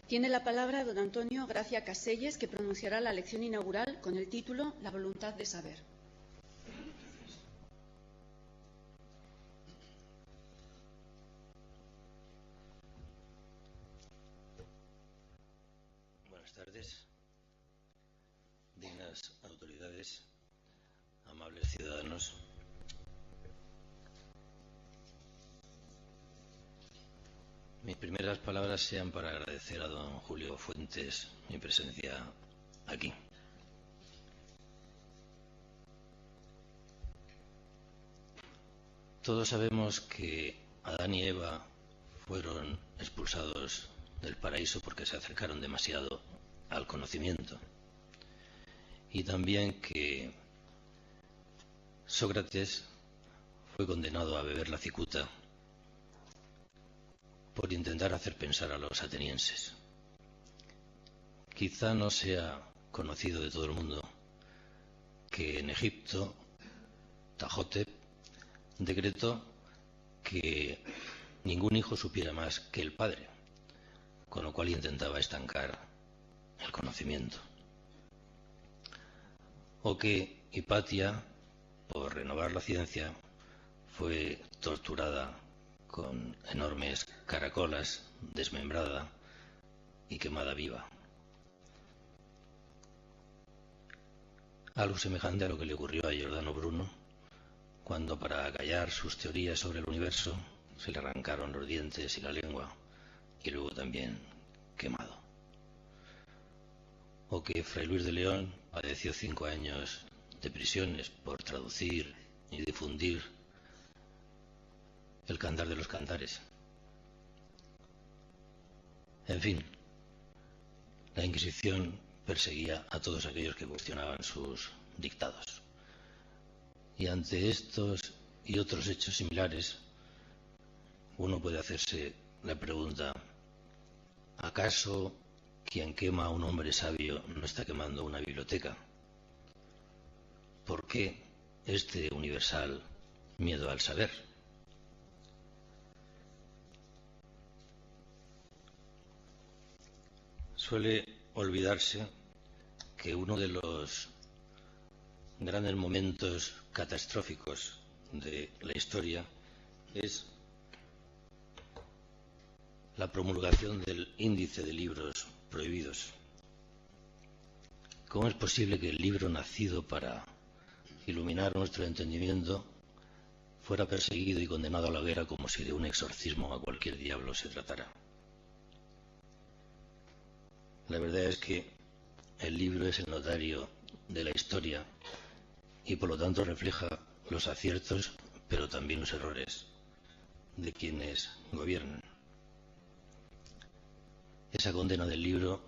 Tiene la palabra don Antonio Gracia Caselles, que pronunciará la lección inaugural con el título La voluntad de saber. Buenas tardes, dignas autoridades, amables ciudadanos. Mis primeras palabras sean para agradecer a don Julio Fuentes mi presencia aquí. Todos sabemos que Adán y Eva fueron expulsados del paraíso porque se acercaron demasiado al conocimiento. Y también que Sócrates fue condenado a beber la cicuta por intentar hacer pensar a los atenienses. Quizá no sea conocido de todo el mundo que en Egipto Tahotep decretó que ningún hijo supiera más que el padre, con lo cual intentaba estancar el conocimiento. O que Hipatia, por renovar la ciencia, fue torturada con enormes caracolas, desmembrada y quemada viva. Algo semejante a lo que le ocurrió a Giordano Bruno, cuando para acallar sus teorías sobre el universo se le arrancaron los dientes y la lengua, y luego también quemado. O que Fray Luis de León padeció 5 años de prisiones por traducir y difundir el Cantar de los Cantares. En fin, la Inquisición perseguía a todos aquellos que cuestionaban sus dictados. Y ante estos y otros hechos similares, uno puede hacerse la pregunta: ¿acaso quien quema a un hombre sabio no está quemando una biblioteca? ¿Por qué este universal miedo al saber? Suele olvidarse que uno de los grandes momentos catastróficos de la historia es la promulgación del índice de libros prohibidos. ¿Cómo es posible que el libro nacido para iluminar nuestro entendimiento fuera perseguido y condenado a la hoguera como si de un exorcismo a cualquier diablo se tratara? La verdad es que el libro es el notario de la historia y por lo tanto refleja los aciertos, pero también los errores de quienes gobiernan. Esa condena del libro,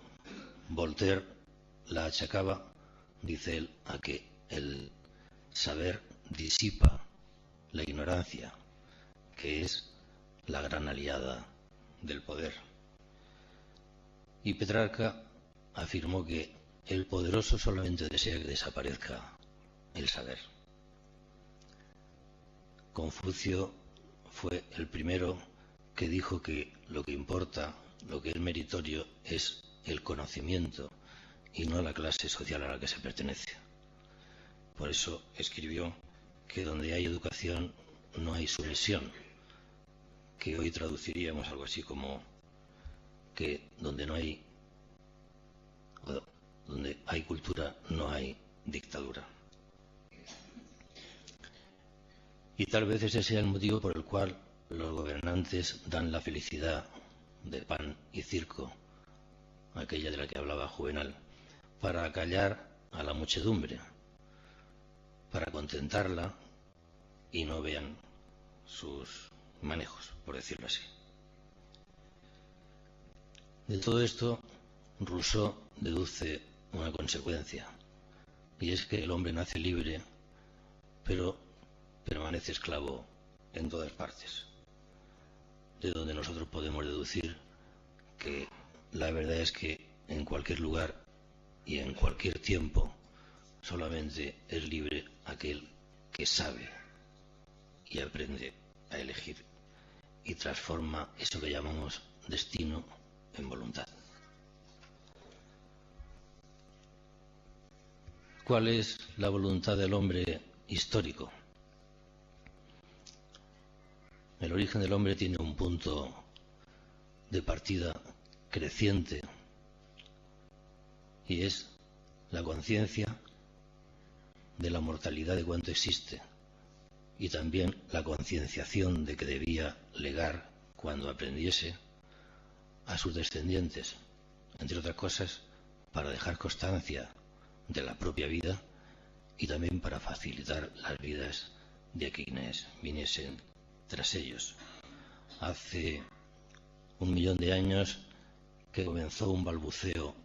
Voltaire la achacaba, dice él, a que el saber disipa la ignorancia, que es la gran aliada del poder. Y Petrarca afirmó que el poderoso solamente desea que desaparezca el saber. Confucio fue el primero que dijo que lo que importa, lo que es meritorio, es el conocimiento y no la clase social a la que se pertenece. Por eso escribió que donde hay educación no hay sumisión, que hoy traduciríamos algo así como que donde hay cultura no hay dictadura. Y tal vez ese sea el motivo por el cual los gobernantes dan la felicidad de pan y circo, aquella de la que hablaba Juvenal, para acallar a la muchedumbre, para contentarla y no vean sus manejos, por decirlo así. De todo esto, Rousseau deduce una consecuencia, y es que el hombre nace libre, pero permanece esclavo en todas partes, de donde nosotros podemos deducir que la verdad es que en cualquier lugar y en cualquier tiempo solamente es libre aquel que sabe y aprende a elegir y transforma eso que llamamos destino en voluntad. ¿Cuál es la voluntad del hombre histórico? El origen del hombre tiene un punto de partida creciente y es la conciencia de la mortalidad de cuanto existe y también la concienciación de que debía legar cuando aprendiese a sus descendientes, entre otras cosas, para dejar constancia de la propia vida y también para facilitar las vidas de quienes viniesen tras ellos. Hace 1 millón de años que comenzó un balbuceo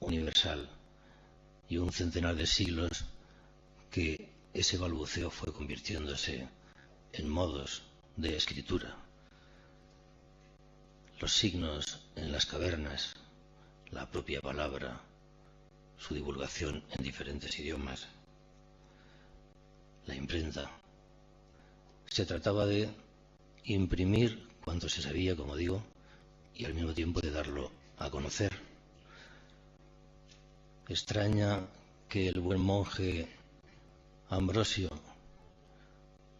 universal y un centenar de siglos que ese balbuceo fue convirtiéndose en modos de escritura. Los signos en las cavernas, la propia palabra, su divulgación en diferentes idiomas, la imprenta. Se trataba de imprimir cuanto se sabía, como digo, y al mismo tiempo de darlo a conocer. Extraña que el buen monje Ambrosio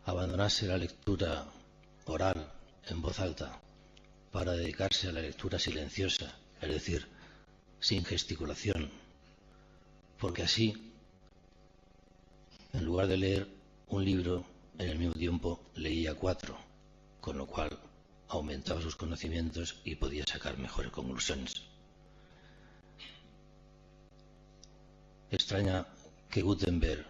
abandonase la lectura oral en voz alta para dedicarse a la lectura silenciosa, es decir, sin gesticulación, porque así, en lugar de leer un libro, en el mismo tiempo leía 4, con lo cual aumentaba sus conocimientos y podía sacar mejores conclusiones. Extraña que Gutenberg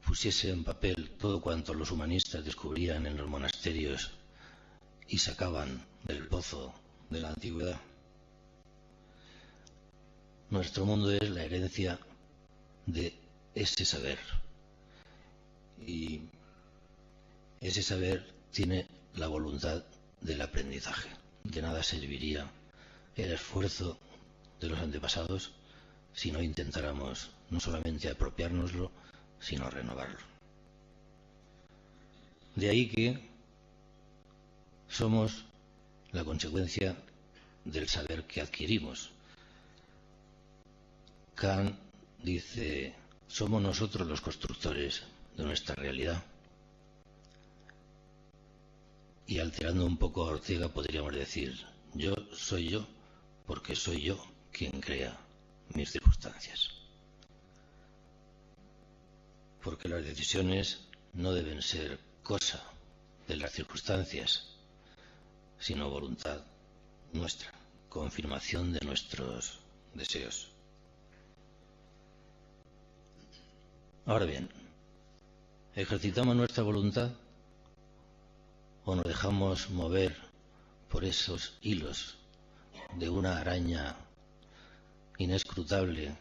pusiese en papel todo cuanto los humanistas descubrían en los monasterios y sacaban del pozo de la antigüedad. Nuestro mundo es la herencia de ese saber, y ese saber tiene la voluntad del aprendizaje. De nada serviría el esfuerzo de los antepasados si no intentáramos no solamente apropiárnoslo, sino renovarlo. De ahí que somos la consecuencia del saber que adquirimos. Kant dice, somos nosotros los constructores de nuestra realidad. Y alterando un poco a Ortega podríamos decir, yo soy yo porque soy yo quien crea mis circunstancias. Porque las decisiones no deben ser cosa de las circunstancias, sino voluntad nuestra, confirmación de nuestros deseos. Ahora bien, ¿ejercitamos nuestra voluntad o nos dejamos mover por esos hilos de una araña inescrutable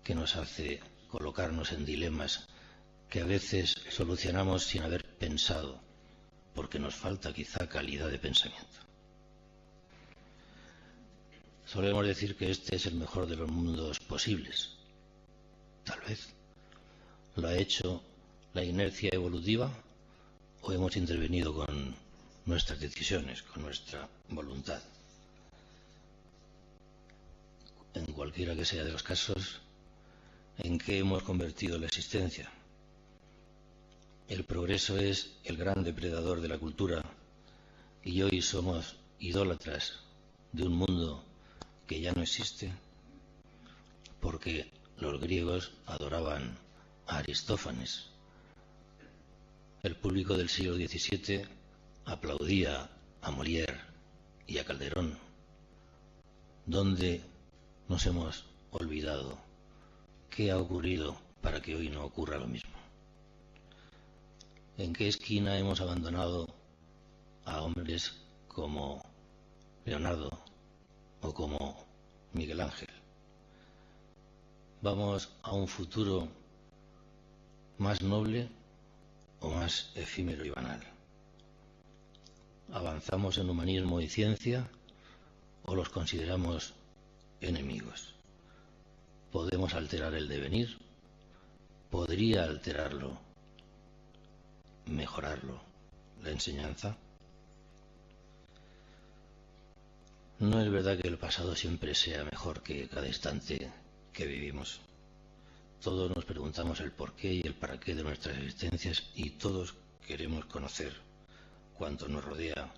que nos hace colocarnos en dilemas que a veces solucionamos sin haber pensado, porque nos falta quizá calidad de pensamiento? Solemos decir que este es el mejor de los mundos posibles. Tal vez. ¿Lo ha hecho la inercia evolutiva o hemos intervenido con nuestras decisiones, con nuestra voluntad? En cualquiera que sea de los casos, ¿en qué hemos convertido la existencia? El progreso es el gran depredador de la cultura y hoy somos idólatras de un mundo que ya no existe, porque los griegos adoraban a Aristófanes. El público del siglo XVII aplaudía a Molière y a Calderón. ¿Dónde nos hemos olvidado? ¿Qué ha ocurrido para que hoy no ocurra lo mismo? ¿En qué esquina hemos abandonado a hombres como Leonardo o como Miguel Ángel? ¿Vamos a un futuro más noble o más efímero y banal? ¿Avanzamos en humanismo y ciencia o los consideramos enemigos? ¿Podemos alterar el devenir? ¿Podría alterarlo, mejorarlo, la enseñanza? No es verdad que el pasado siempre sea mejor que cada instante que vivimos. Todos nos preguntamos el porqué y el para qué de nuestras existencias y todos queremos conocer cuánto nos rodea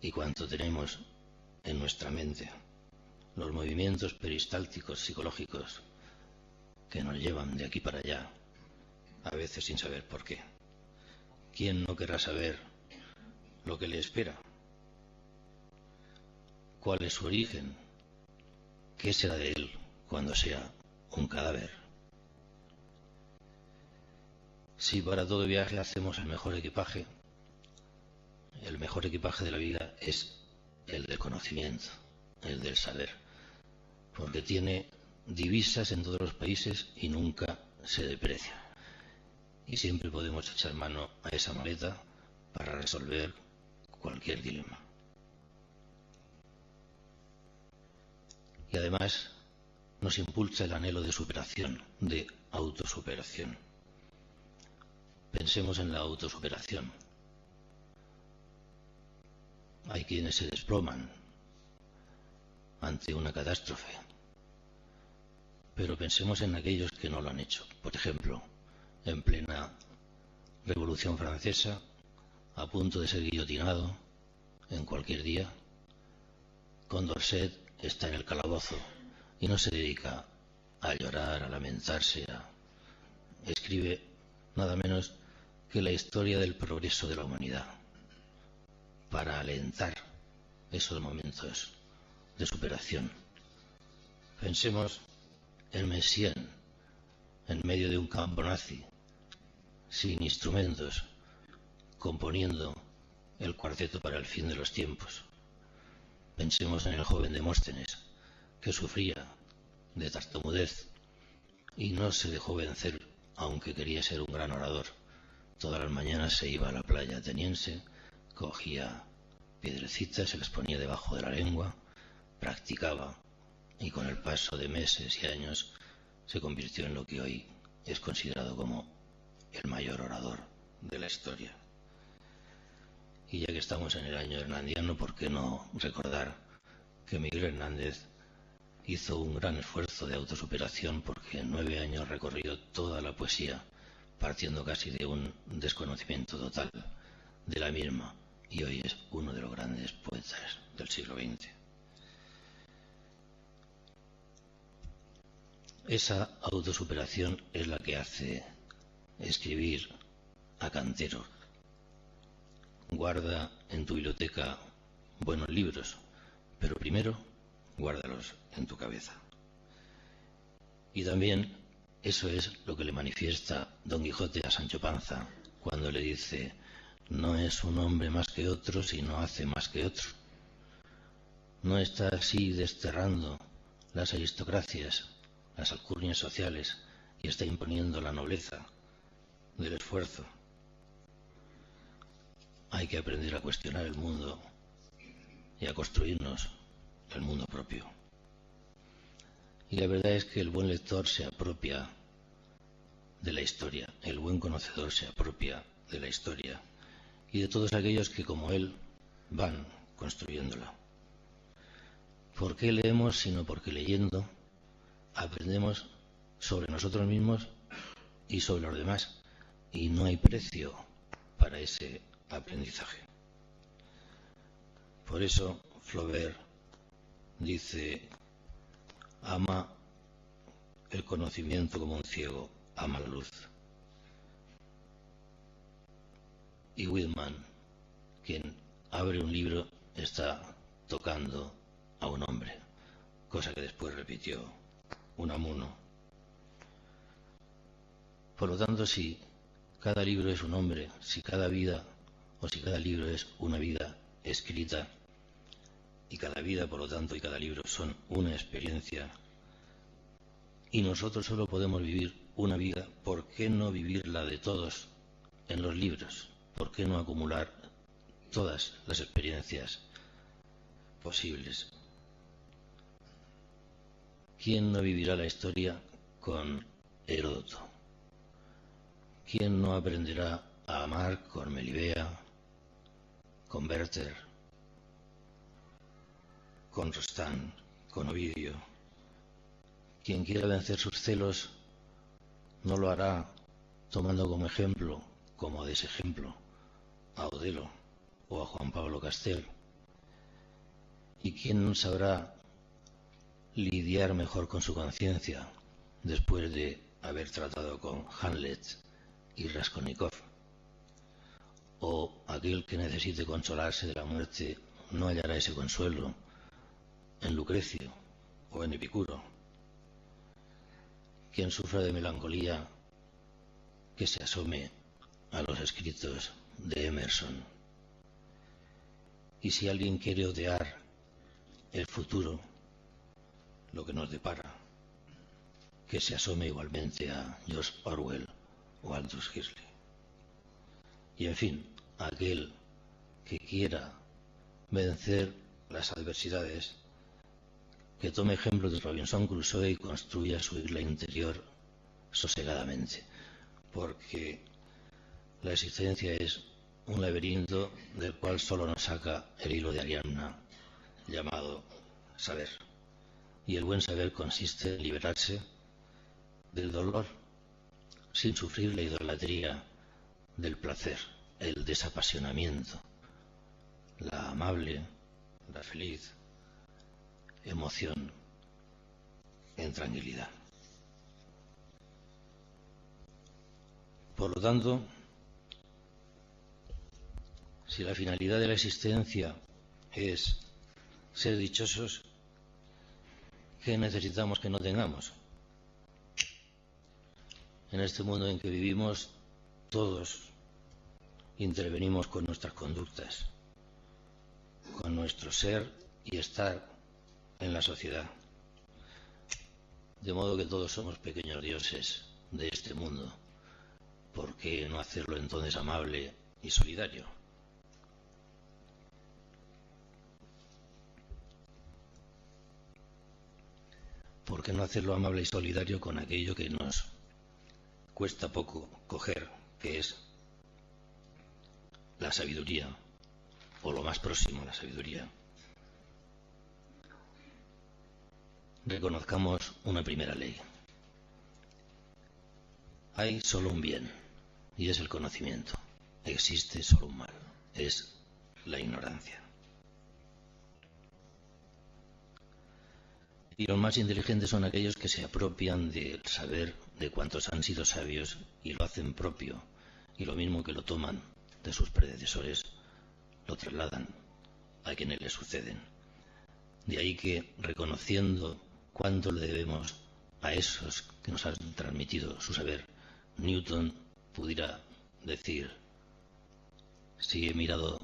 y cuánto tenemos en nuestra mente. Los movimientos peristálticos psicológicos que nos llevan de aquí para allá, a veces sin saber por qué. ¿Quién no querrá saber lo que le espera? ¿Cuál es su origen? ¿Qué será de él cuando sea un cadáver? Si para todo viaje hacemos el mejor equipaje de la vida es el del conocimiento, el del saber, porque tiene divisas en todos los países y nunca se deprecia. Y siempre podemos echar mano a esa maleta para resolver cualquier dilema. Y además nos impulsa el anhelo de superación, de autosuperación. Pensemos en la autosuperación. Hay quienes se desploman ante una catástrofe, pero pensemos en aquellos que no lo han hecho. Por ejemplo, en plena Revolución Francesa, a punto de ser guillotinado en cualquier día, Condorcet está en el calabozo y no se dedica a llorar, a lamentarse, escribe nada menos que la historia del progreso de la humanidad para alentar esos momentos de superación. Pensemos en Messiaen, en medio de un campo nazi, sin instrumentos, componiendo el cuarteto para el fin de los tiempos. Pensemos en el joven Demóstenes, que sufría de tartamudez y no se dejó vencer, aunque quería ser un gran orador. Todas las mañanas se iba a la playa ateniense, cogía piedrecitas, se las ponía debajo de la lengua, practicaba y con el paso de meses y años se convirtió en lo que hoy es considerado como el mayor orador de la historia. Y ya que estamos en el año hernandiano, ¿por qué no recordar que Miguel Hernández hizo un gran esfuerzo de autosuperación, porque en 9 años recorrió toda la poesía, partiendo casi de un desconocimiento total de la misma, y hoy es uno de los grandes poetas del siglo XX. Esa autosuperación es la que hace escribir a Cantero: guarda en tu biblioteca buenos libros, pero primero guárdalos en tu cabeza. Y también eso es lo que le manifiesta Don Quijote a Sancho Panza cuando le dice: no es un hombre más que otro si no hace más que otro. No está así desterrando las aristocracias, las alcurnias sociales, y está imponiendo la nobleza del esfuerzo. Hay que aprender a cuestionar el mundo y a construirnos el mundo propio. Y la verdad es que el buen lector se apropia de la historia, el buen conocedor se apropia de la historia y de todos aquellos que como él van construyéndola. ¿Por qué leemos? Sino porque leyendo aprendemos sobre nosotros mismos y sobre los demás, y no hay precio para ese aprendizaje. Por eso Flaubert dice: ama el conocimiento como un ciego ama la luz. Y Whitman, quien abre un libro, está tocando a un hombre, cosa que después repitió Unamuno. Por lo tanto, si cada libro es un hombre, si cada vida o si cada libro es una vida escrita, y cada vida, por lo tanto, y cada libro son una experiencia, y nosotros solo podemos vivir una vida, ¿por qué no vivir la de todos en los libros? ¿Por qué no acumular todas las experiencias posibles? ¿Quién no vivirá la historia con Heródoto? ¿Quién no aprenderá a amar con Melibea, con Werther, con Rostand, con Ovidio? Quien quiera vencer sus celos no lo hará tomando como ejemplo, como desejemplo, a Odelo o a Juan Pablo Castel. ¿Y quién sabrá lidiar mejor con su conciencia después de haber tratado con Hamlet y Raskolnikov? O aquel que necesite consolarse de la muerte no hallará ese consuelo en Lucrecio o en Epicuro. Quien sufra de melancolía, que se asome a los escritos de Emerson. Y si alguien quiere odiar el futuro, lo que nos depara, que se asome igualmente a George Orwell o Aldous Huxley. Y en fin, aquel que quiera vencer las adversidades, que tome ejemplo de Robinson Crusoe y construya su isla interior sosegadamente, porque la existencia es un laberinto del cual solo nos saca el hilo de Ariadna llamado saber. Y el buen saber consiste en liberarse del dolor sin sufrir la idolatría del placer, el desapasionamiento, la amable, la feliz emoción en tranquilidad. Por lo tanto, si la finalidad de la existencia es ser dichosos, ¿qué necesitamos que no tengamos? En este mundo en que vivimos, todos intervenimos con nuestras conductas, con nuestro ser y estar en la sociedad. De modo que todos somos pequeños dioses de este mundo. ¿Por qué no hacerlo entonces amable y solidario? ¿Por qué no hacerlo amable y solidario con aquello que nos cuesta poco coger, que es la sabiduría, o lo más próximo a la sabiduría? Reconozcamos una primera ley. Hay solo un bien, y es el conocimiento. Existe solo un mal, es la ignorancia. Y los más inteligentes son aquellos que se apropian del saber de cuantos han sido sabios y lo hacen propio, y lo mismo que lo toman de sus predecesores, lo trasladan a quienes les suceden. De ahí que, reconociendo cuánto le debemos a esos que nos han transmitido su saber, Newton pudiera decir: si he mirado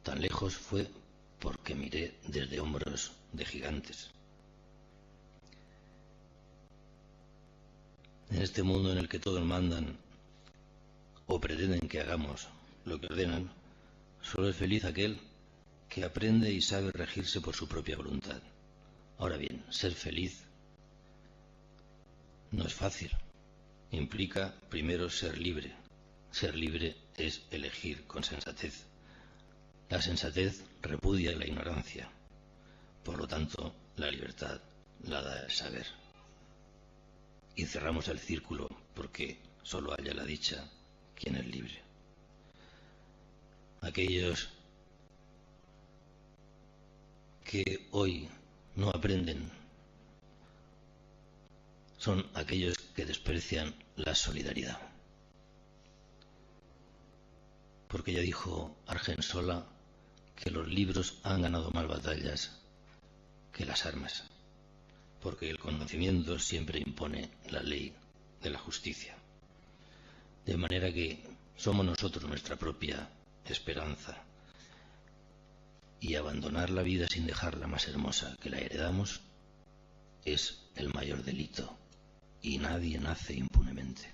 tan lejos fue porque miré desde hombros de gigantes. En este mundo en el que todos mandan o pretenden que hagamos lo que ordenan, solo es feliz aquel que aprende y sabe regirse por su propia voluntad. Ahora bien, ser feliz no es fácil. Implica primero ser libre. Ser libre es elegir con sensatez. La sensatez repudia la ignorancia. Por lo tanto, la libertad la da el saber. Y cerramos el círculo porque solo haya la dicha quien es libre. Aquellos que hoy no aprenden son aquellos que desprecian la solidaridad. Porque ya dijo Argensola que los libros han ganado más batallas que las armas, porque el conocimiento siempre impone la ley de la justicia. De manera que somos nosotros nuestra propia esperanza, y abandonar la vida sin dejarla más hermosa que la heredamos es el mayor delito, y nadie nace impunemente.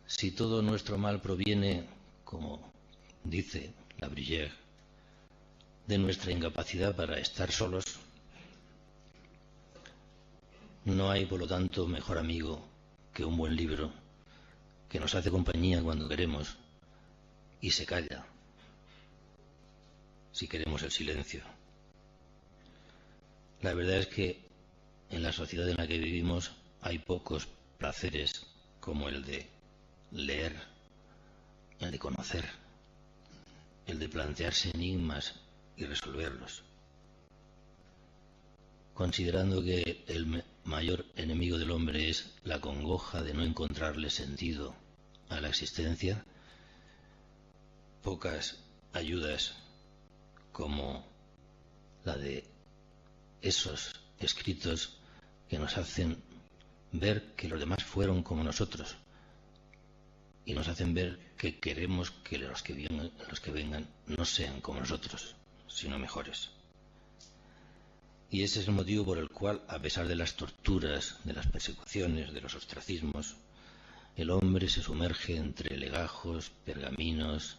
Si todo nuestro mal proviene, como dice La Bruyère, de nuestra incapacidad para estar solos, no hay, por lo tanto, mejor amigo que un buen libro que nos hace compañía cuando queremos y se calla si queremos el silencio. La verdad es que en la sociedad en la que vivimos hay pocos placeres como el de leer, el de conocer, el de plantearse enigmas y resolverlos. Considerando que el mayor enemigo del hombre es la congoja de no encontrarle sentido a la existencia, pocas ayudas como la de esos escritos que nos hacen ver que los demás fueron como nosotros y nos hacen ver que queremos que los que vengan no sean como nosotros, sino mejores. Y ese es el motivo por el cual, a pesar de las torturas, de las persecuciones, de los ostracismos, el hombre se sumerge entre legajos, pergaminos,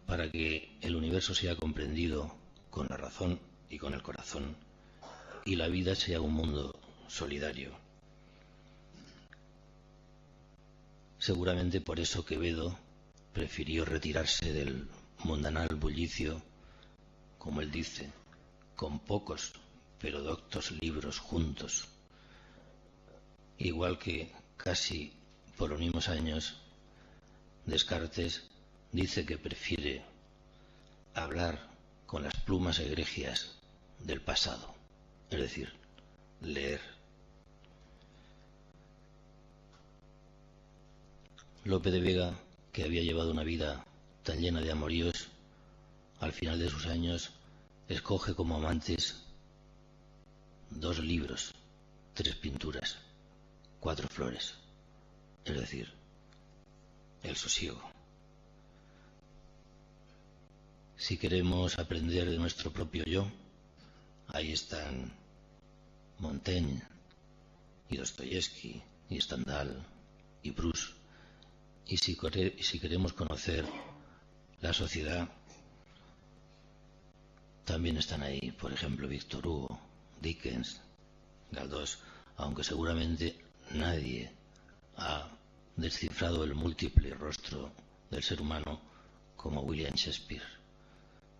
para que el universo sea comprendido con la razón y con el corazón, y la vida sea un mundo solidario. Seguramente por eso Quevedo prefirió retirarse del mundanal bullicio, como él dice, con pocos pero doctos libros juntos. Igual que casi por los mismos años, Descartes dice que prefiere hablar con las plumas egregias del pasado, es decir, leer. Lope de Vega, que había llevado una vida tan llena de amoríos, al final de sus años escoge como amantes 2 libros, 3 pinturas, 4 flores, es decir, el sosiego. Si queremos aprender de nuestro propio yo, ahí están Montaigne y Dostoyevsky y Stendhal y Proust. Y si queremos conocer la sociedad, también están ahí, por ejemplo, Víctor Hugo, Dickens, Galdós, aunque seguramente nadie ha descifrado el múltiple rostro del ser humano como William Shakespeare.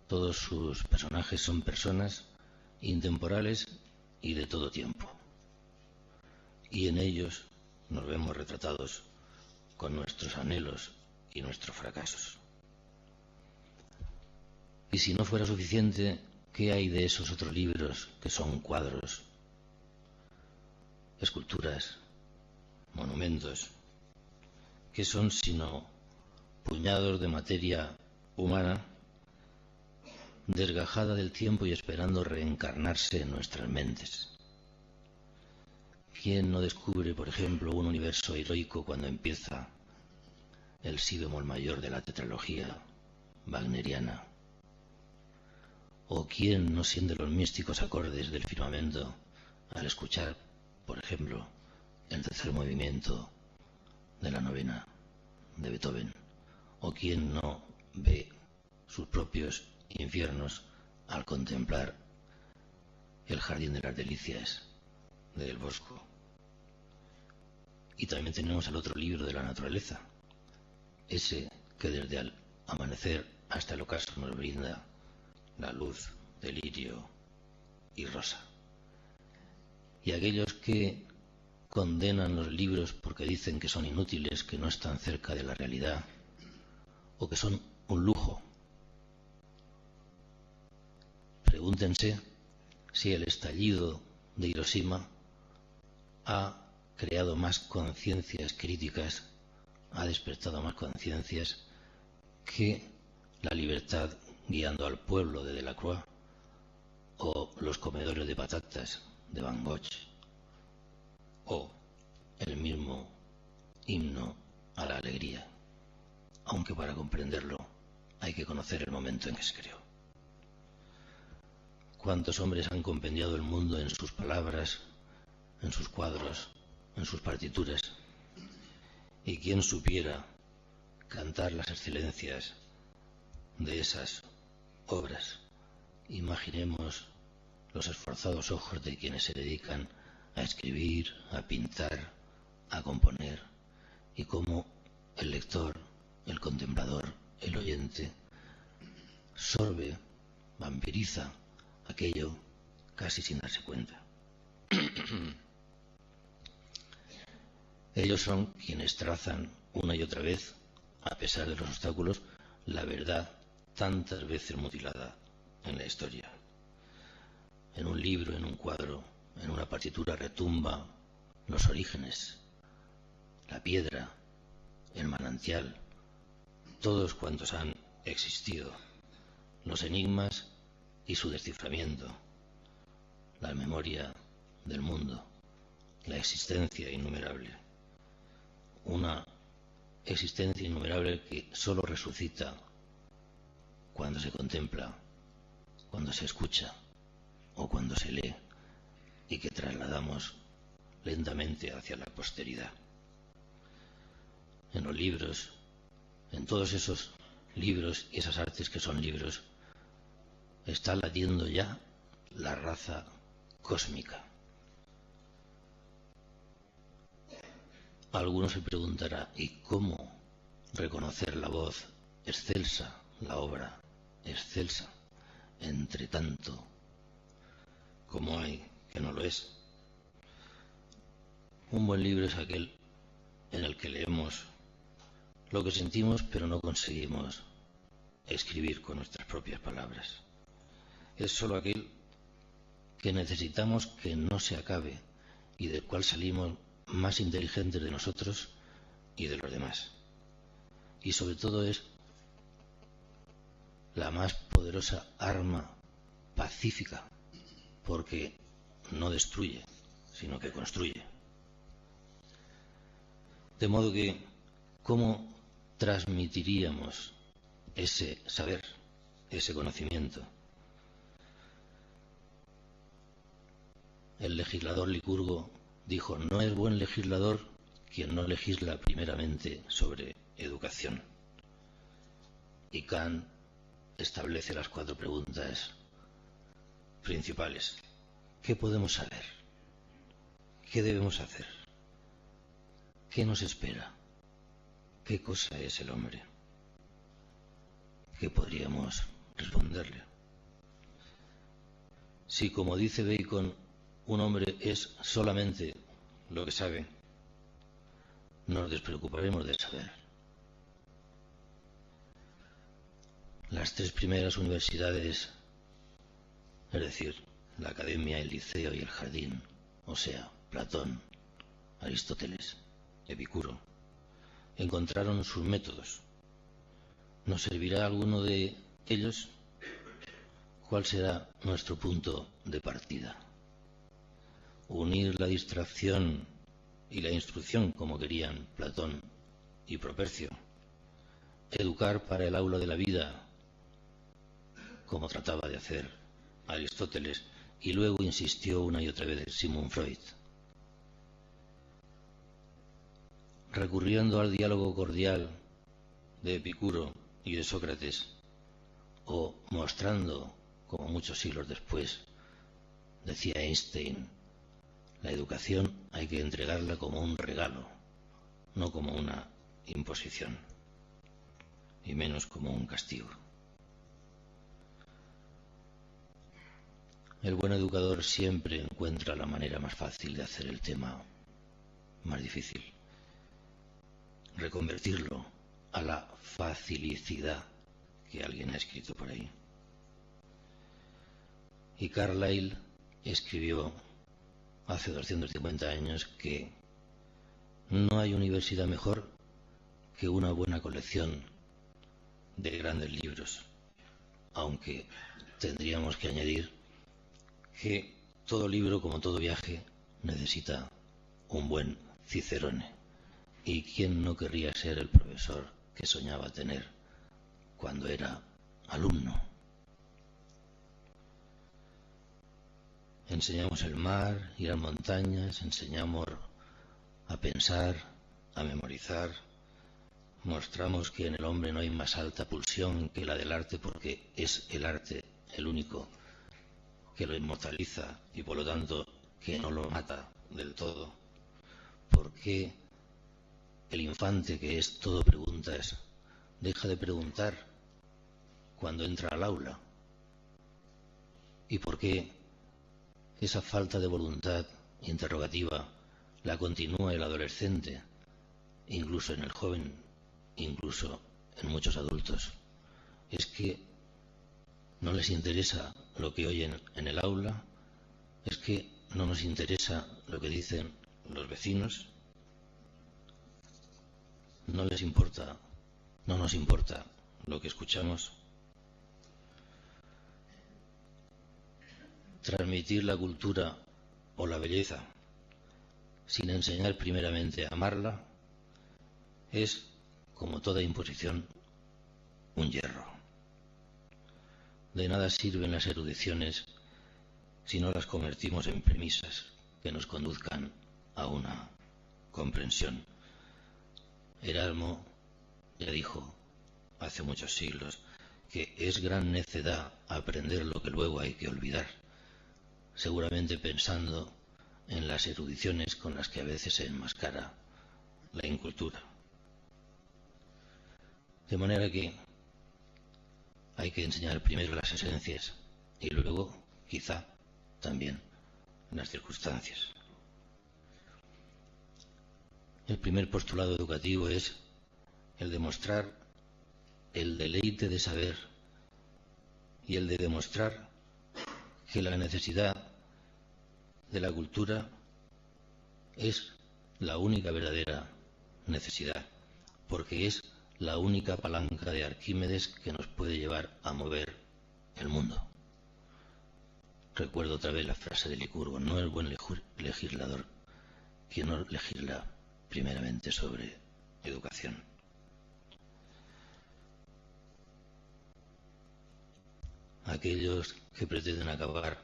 Todos sus personajes son personas intemporales y de todo tiempo. Y en ellos nos vemos retratados con nuestros anhelos y nuestros fracasos. Y si no fuera suficiente, ¿qué hay de esos otros libros que son cuadros, esculturas, monumentos? ¿Qué son sino puñados de materia humana desgajada del tiempo y esperando reencarnarse en nuestras mentes? ¿Quién no descubre, por ejemplo, un universo heroico cuando empieza el si bemol mayor de la tetralogía wagneriana? ¿O quién no siente los místicos acordes del firmamento al escuchar, por ejemplo, el tercer movimiento de la novena de Beethoven? ¿O quién no ve sus propios infiernos al contemplar el jardín de las delicias de Del Bosco? Y también tenemos el otro libro de la naturaleza, ese que desde el amanecer hasta el ocaso nos brinda la luz de lirio y rosa. Y aquellos que condenan los libros porque dicen que son inútiles, que no están cerca de la realidad, o que son un lujo, pregúntense si el estallido de Hiroshima ha creado más conciencias críticas, ha despertado más conciencias que la libertad guiando al pueblo de Delacroix o los comedores de patatas de Van Gogh o el mismo himno a la alegría, aunque para comprenderlo hay que conocer el momento en que se creó. ¿Cuántos hombres han compendiado el mundo en sus palabras, en sus cuadros, en sus partituras? Y quién supiera cantar las excelencias de esas obras. Imaginemos los esforzados ojos de quienes se dedican a escribir, a pintar, a componer, y cómo el lector, el contemplador, el oyente, sorbe, vampiriza aquello casi sin darse cuenta. Ellos son quienes trazan una y otra vez, a pesar de los obstáculos, la verdad tantas veces mutilada en la historia. En un libro, en un cuadro, en una partitura retumba los orígenes, la piedra, el manantial, todos cuantos han existido, los enigmas y su desciframiento, la memoria del mundo, la existencia innumerable. Una existencia innumerable que sólo resucita cuando se contempla, cuando se escucha o cuando se lee, y que trasladamos lentamente hacia la posteridad. En los libros, en todos esos libros y esas artes que son libros, está latiendo ya la raza cósmica. Alguno se preguntará, ¿y cómo reconocer la voz excelsa, la obra excelsa, entre tanto como hay que no lo es? Un buen libro es aquel en el que leemos lo que sentimos pero no conseguimos escribir con nuestras propias palabras. Es solo aquel que necesitamos que no se acabe y del cual salimos más inteligentes de nosotros y de los demás. Y sobre todo es la más poderosa arma pacífica, porque no destruye, sino que construye. De modo que, ¿cómo transmitiríamos ese saber, ese conocimiento? El legislador Licurgo dijo, no es buen legislador quien no legisla primeramente sobre educación. Y Kant establece las 4 preguntas principales. ¿Qué podemos saber? ¿Qué debemos hacer? ¿Qué nos espera? ¿Qué cosa es el hombre? ¿Qué podríamos responderle? Si, como dice Bacon, un hombre es solamente lo que sabe, nos despreocuparemos de saber. Las 3 primeras universidades, es decir, la academia, el liceo y el jardín, o sea, Platón, Aristóteles, Epicuro, encontraron sus métodos. ¿Nos servirá alguno de ellos? ¿Cuál será nuestro punto de partida? Unir la distracción y la instrucción como querían Platón y Propercio. Educar para el aula de la vida como trataba de hacer Aristóteles y luego insistió una y otra vez Sigmund Freud. Recurriendo al diálogo cordial de Epicuro y de Sócrates, o mostrando, como muchos siglos después, decía Einstein, la educación hay que entregarla como un regalo, no como una imposición, y menos como un castigo. El buen educador siempre encuentra la manera más fácil de hacer el tema más difícil, reconvertirlo a la facilicidad que alguien ha escrito por ahí. Y Carlyle escribió hace 250 años que no hay universidad mejor que una buena colección de grandes libros, aunque tendríamos que añadir que todo libro, como todo viaje, necesita un buen Cicerone. ¿Y quién no querría ser el profesor que soñaba tener cuando era alumno? Enseñamos el mar y las montañas, enseñamos a pensar, a memorizar. Mostramos que en el hombre no hay más alta pulsión que la del arte, porque es el arte el único que lo inmortaliza y por lo tanto que no lo mata del todo. ¿Por qué el infante, que es todo preguntas, deja de preguntar cuando entra al aula? ¿Y por qué esa falta de voluntad interrogativa la continúa el adolescente, incluso en el joven, incluso en muchos adultos. Es que no les interesa lo que oyen en el aula, es que no nos interesa lo que dicen los vecinos, no les importa, no nos importa lo que escuchamos. Transmitir la cultura o la belleza sin enseñar primeramente a amarla es, como toda imposición, un hierro. De nada sirven las erudiciones si no las convertimos en premisas que nos conduzcan a una comprensión. Erasmo ya dijo hace muchos siglos que es gran necedad aprender lo que luego hay que olvidar, seguramente pensando en las erudiciones con las que a veces se enmascara la incultura. De manera que hay que enseñar primero las esencias y luego, quizá, también las circunstancias. El primer postulado educativo es el de mostrar el deleite de saber y el de demostrar que la necesidad de la cultura es la única verdadera necesidad, porque es la única palanca de Arquímedes que nos puede llevar a mover el mundo. Recuerdo otra vez la frase de Licurgo: no es buen legislador quien no legisla primeramente sobre educación. Aquellos que pretenden acabar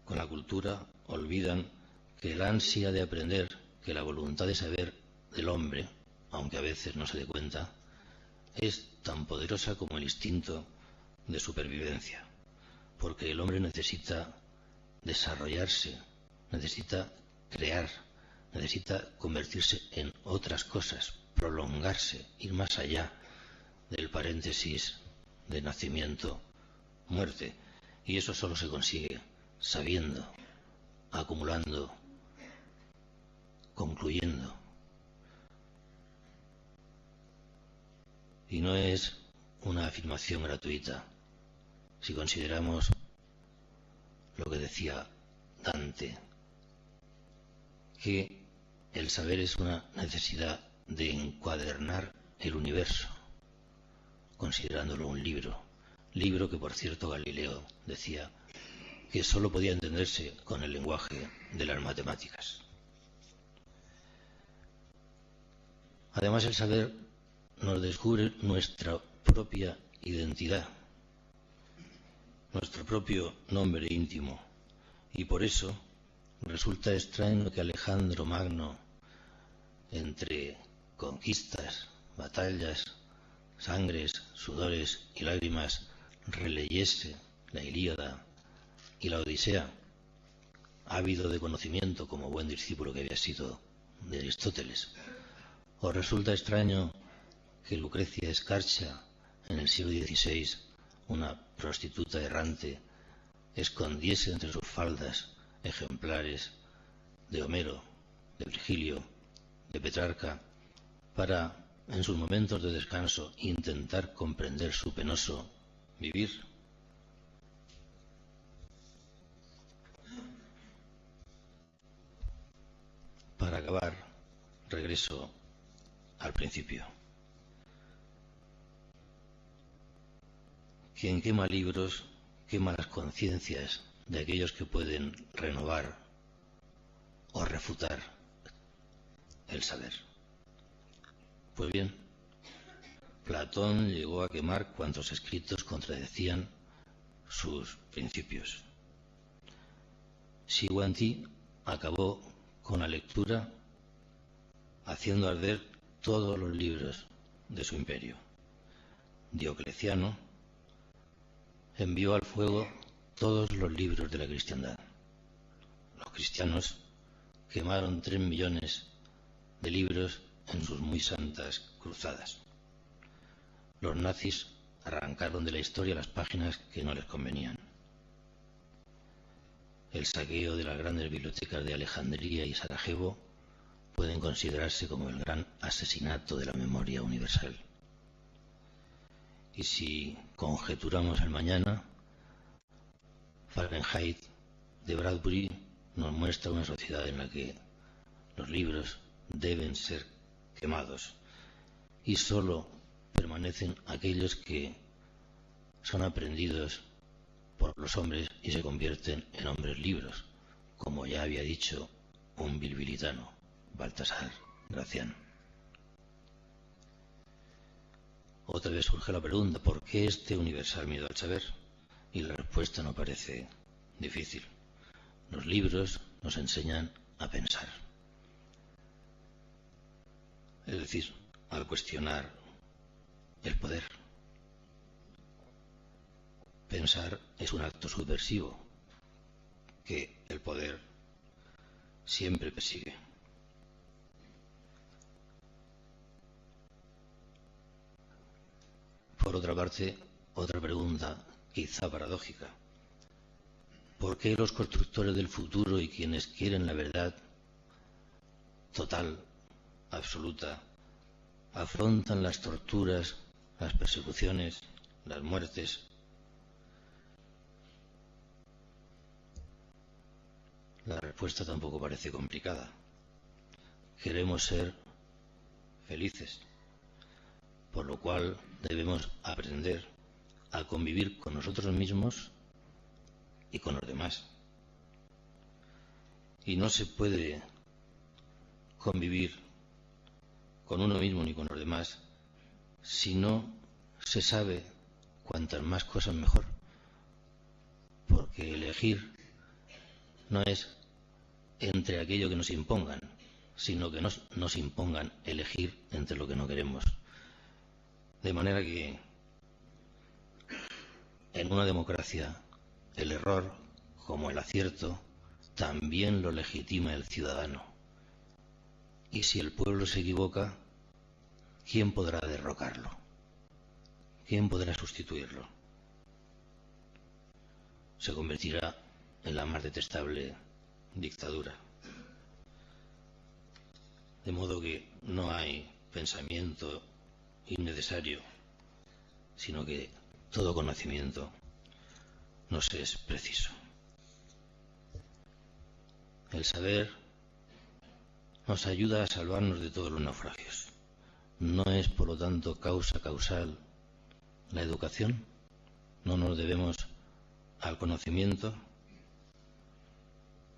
con la cultura olvidan que el ansia de aprender, que la voluntad de saber del hombre, aunque a veces no se dé cuenta, es tan poderosa como el instinto de supervivencia, porque el hombre necesita desarrollarse, necesita crear, necesita convertirse en otras cosas, prolongarse, ir más allá del paréntesis de nacimiento, muerte, y eso solo se consigue sabiendo, acumulando, concluyendo. Y no es una afirmación gratuita si consideramos lo que decía Dante, que el saber es una necesidad de encuadernar el universo, considerándolo un libro que, por cierto, Galileo decía que sólo podía entenderse con el lenguaje de las matemáticas. Además, el saber nos descubre nuestra propia identidad, nuestro propio nombre íntimo, y por eso resulta extraño que Alejandro Magno, entre conquistas, batallas, sangres, sudores y lágrimas, releyese la Ilíada y la Odisea, ávido de conocimiento como buen discípulo que había sido de Aristóteles. ¿Os resulta extraño que Lucrecia Escarcha, en el siglo XVI, una prostituta errante, escondiese entre sus faldas ejemplares de Homero, de Virgilio, de Petrarca, para, en sus momentos de descanso, intentar comprender su penoso vivir? Para acabar, regreso al principio. Quien quema libros quema las conciencias de aquellos que pueden renovar o refutar el saber. Pues bien, Platón llegó a quemar cuantos escritos contradecían sus principios. Xi acabó con la lectura haciendo arder todos los libros de su imperio. Diocleciano envió al fuego todos los libros de la cristiandad. Los cristianos quemaron 3 millones de libros en sus muy santas cruzadas. Los nazis arrancaron de la historia las páginas que no les convenían. el saqueo de las grandes bibliotecas de Alejandría y Sarajevo pueden considerarse como el gran asesinato de la memoria universal. Y si conjeturamos el mañana, Fahrenheit de Bradbury nos muestra una sociedad en la que los libros deben ser quemados y solo permanecen aquellos que son aprendidos por los hombres y se convierten en hombres libros, como ya había dicho un bilbilitano, Baltasar Gracián. Otra vez surge la pregunta, ¿por qué este universal miedo al saber? Y la respuesta no parece difícil. Los libros nos enseñan a pensar. Es decir, al cuestionar el poder. Pensar es un acto subversivo que el poder siempre persigue. Por otra parte, otra pregunta quizá paradójica. ¿Por qué los constructores del futuro y quienes quieren la verdad total, absoluta, afrontan las torturas, las persecuciones, las muertes? La respuesta tampoco parece complicada. Queremos ser felices, por lo cual debemos aprender a convivir con nosotros mismos y con los demás. Y no se puede convivir con uno mismo ni con los demás si no se sabe cuantas más cosas mejor, porque elegir no es entre aquello que nos impongan, sino que nos impongan elegir entre lo que no queremos. De manera que en una democracia el error, como el acierto, también lo legitima el ciudadano. Y si el pueblo se equivoca, ¿quién podrá derrocarlo? ¿Quién podrá sustituirlo? Se convertirá en la más detestable dictadura. De modo que no hay pensamiento innecesario, sino que todo conocimiento nos es preciso. El saber nos ayuda a salvarnos de todos los naufragios. ¿No es, por lo tanto, causa causal la educación? ¿No nos debemos al conocimiento?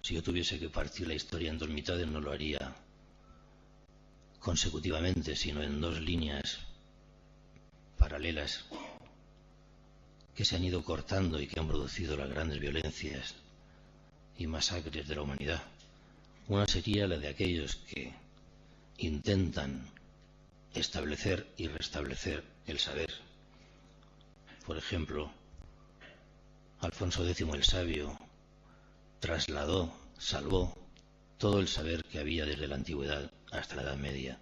Si yo tuviese que partir la historia en dos mitades, no lo haría consecutivamente, sino en dos líneas paralelas que se han ido cortando y que han producido las grandes violencias y masacres de la humanidad. Una sería la de aquellos que intentan establecer y restablecer el saber. Por ejemplo, Alfonso X el Sabio trasladó, salvó todo el saber que había desde la antigüedad hasta la Edad Media,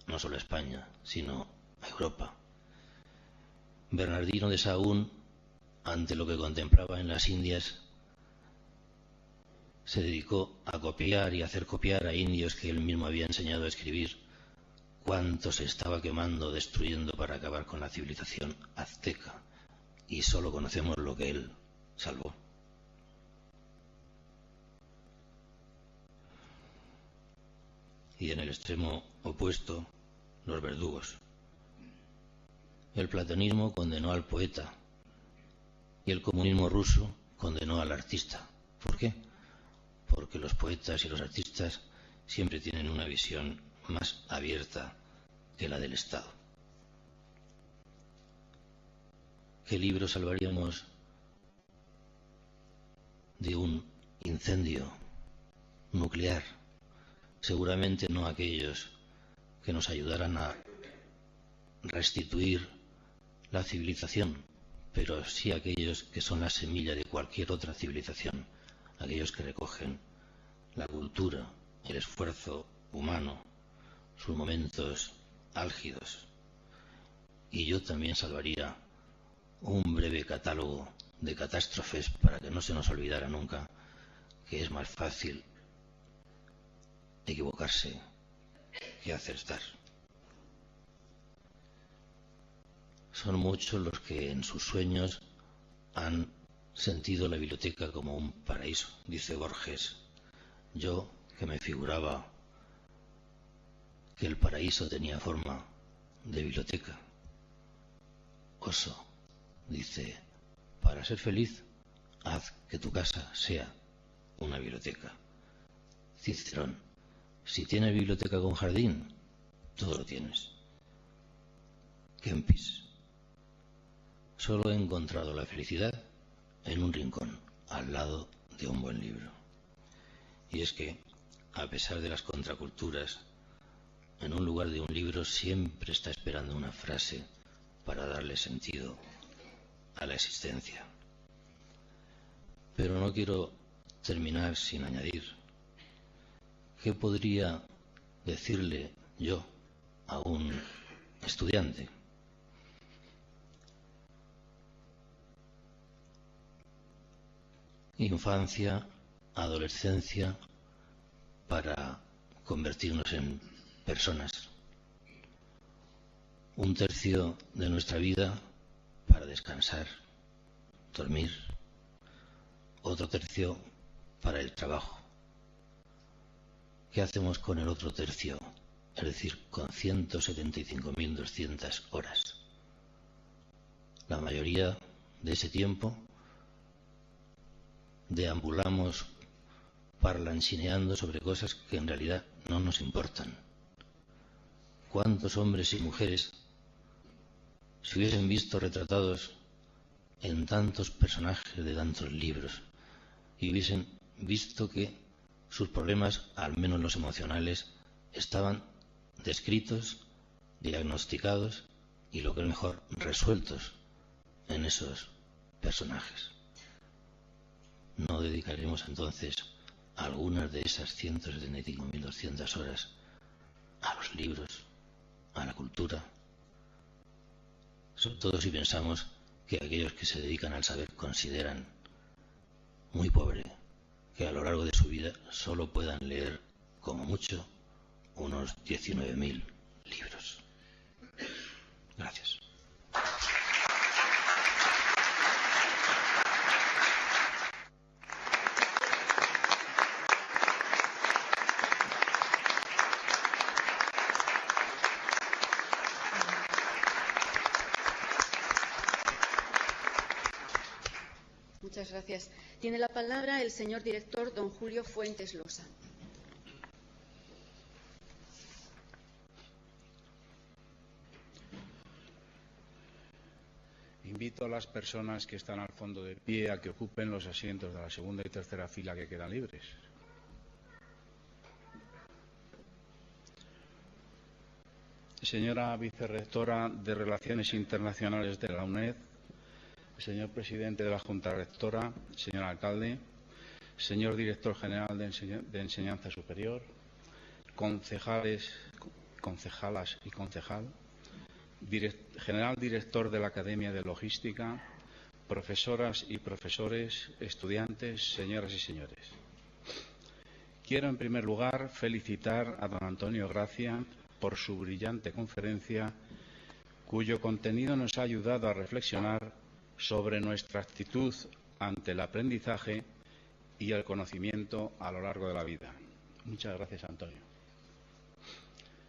no solo a España, sino a Europa. Bernardino de Sahagún, ante lo que contemplaba en las Indias, se dedicó a copiar y hacer copiar a indios que él mismo había enseñado a escribir cuánto se estaba quemando, destruyendo para acabar con la civilización azteca, y solo conocemos lo que él salvó. Y en el extremo opuesto, los verdugos. El platonismo condenó al poeta y el comunismo ruso condenó al artista. ¿Por qué? Porque los poetas y los artistas siempre tienen una visión más abierta que la del Estado. ¿Qué libro salvaríamos de un incendio nuclear? Seguramente no aquellos que nos ayudaran a restituir la civilización, pero sí aquellos que son la semilla de cualquier otra civilización, aquellos que recogen la cultura, el esfuerzo humano, sus momentos álgidos. Y yo también salvaría un breve catálogo de catástrofes para que no se nos olvidara nunca que es más fácil equivocarse que acertar. Son muchos los que en sus sueños han sentido la biblioteca como un paraíso, dice Borges. Yo, que me figuraba que el paraíso tenía forma de biblioteca. Oso dice, para ser feliz, haz que tu casa sea una biblioteca. Cicerón, si tienes biblioteca con jardín, todo lo tienes. Kempis, solo he encontrado la felicidad en un rincón, al lado de un buen libro. Y es que, a pesar de las contraculturas, en un lugar de un libro siempre está esperando una frase para darle sentido a la existencia. Pero no quiero terminar sin añadir, ¿qué podría decirle yo a un estudiante? Infancia, adolescencia, para convertirnos en personas. Un tercio de nuestra vida para descansar, dormir. Otro tercio para el trabajo. ¿Qué hacemos con el otro tercio? Es decir, con 175.200 horas. La mayoría de ese tiempo deambulamos parlanchineando sobre cosas que en realidad no nos importan. ¿Cuántos hombres y mujeres se hubiesen visto retratados en tantos personajes de tantos libros y hubiesen visto que sus problemas, al menos los emocionales, estaban descritos, diagnosticados y, lo que es mejor, resueltos en esos personajes? ¿No dedicaremos entonces algunas de esas 175.200 horas a los libros, a la cultura? Sobre todo si pensamos que aquellos que se dedican al saber consideran muy pobre que a lo largo de su vida solo puedan leer, como mucho, unos 19.000 libros. Gracias. Muchas gracias. Tiene la palabra el señor director, don Julio Fuentes Losa. Invito a las personas que están al fondo de pie a que ocupen los asientos de la segunda y tercera fila que quedan libres. Señora vicerrectora de Relaciones Internacionales de la UNED, señor presidente de la Junta Rectora, señor alcalde, señor director general de Enseñanza Superior, concejales, concejalas y concejal, general director de la Academia de Logística, profesoras y profesores, estudiantes, señoras y señores. Quiero, en primer lugar, felicitar a don Antonio Gracia por su brillante conferencia, cuyo contenido nos ha ayudado a reflexionar sobre nuestra actitud ante el aprendizaje y el conocimiento a lo largo de la vida. Muchas gracias, Antonio.